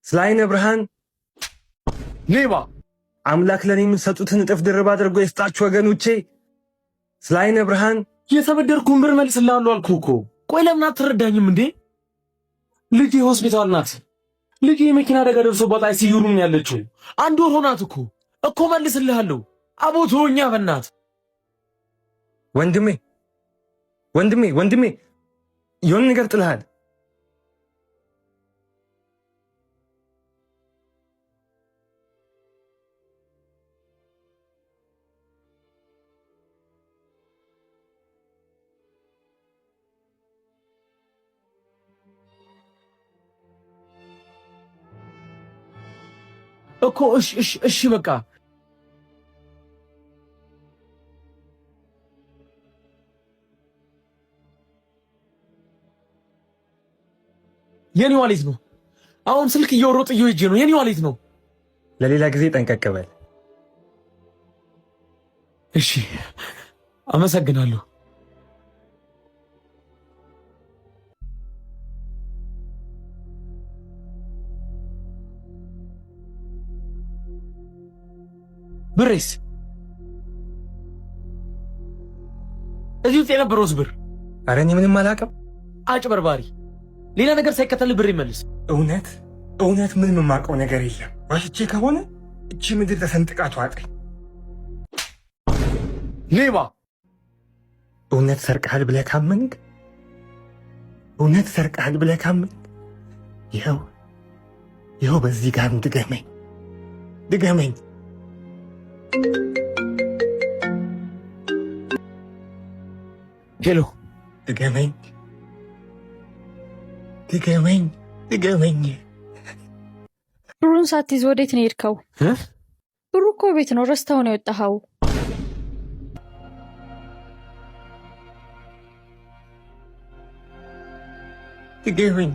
ስላይነ ብርሃን ሌባ አምላክ ለኔ የምትሰጡትን እጥፍ ድርብ አድርጎ ይስጣችሁ ወገኖቼ። ስላይነ ብርሃን የተበደርኩን ብር መልስልሃለሁ አልኩህ እኮ። ቆይ ለምን አትረዳኝም እንዴ? ልጄ ሆስፒታል ናት። ልጄ የመኪና አደጋ ደርሶባት አይሲዩ ነው ያለችው። 1 ወር ሆናት እኮ መልስልሃለሁ። አቦ ተወኛ በእናትህ። ወንድሜ የሆነ ነገር ጥልሃል። እኮ እሺ በቃ የኔ ዋሌት ነው። አሁን ስልክ እየወሮጥ እየሄጄ ነው። የኔ ዋሌት ነው። ለሌላ ጊዜ ጠንቀቅ በል እሺ። አመሰግናለሁ። ብሬስ እዚህ ውስጥ የነበረውስ ብር? ኧረ እኔ ምንም አላውቅም። አጭበርባሪ! ሌላ ነገር ሳይከተል ብር ይመልስ። እውነት ምንም የማውቀው ነገር የለም። ዋሽቼ ከሆነ እቺ ምድር ተሰንጥቃ ትዋጠኝ። ሌባ! እውነት ሰርቀሃል ብለህ ካመንክ ይኸው በዚህ ጋር ድገመኝ። ሄሎ፣ ድገመኝ። ብሩን ሳትይዝ ወዴት ነው የሄድከው? ብሩ እኮ ቤት ነው፣ ረስተኸው ነው የወጣኸው። ድገመኝ።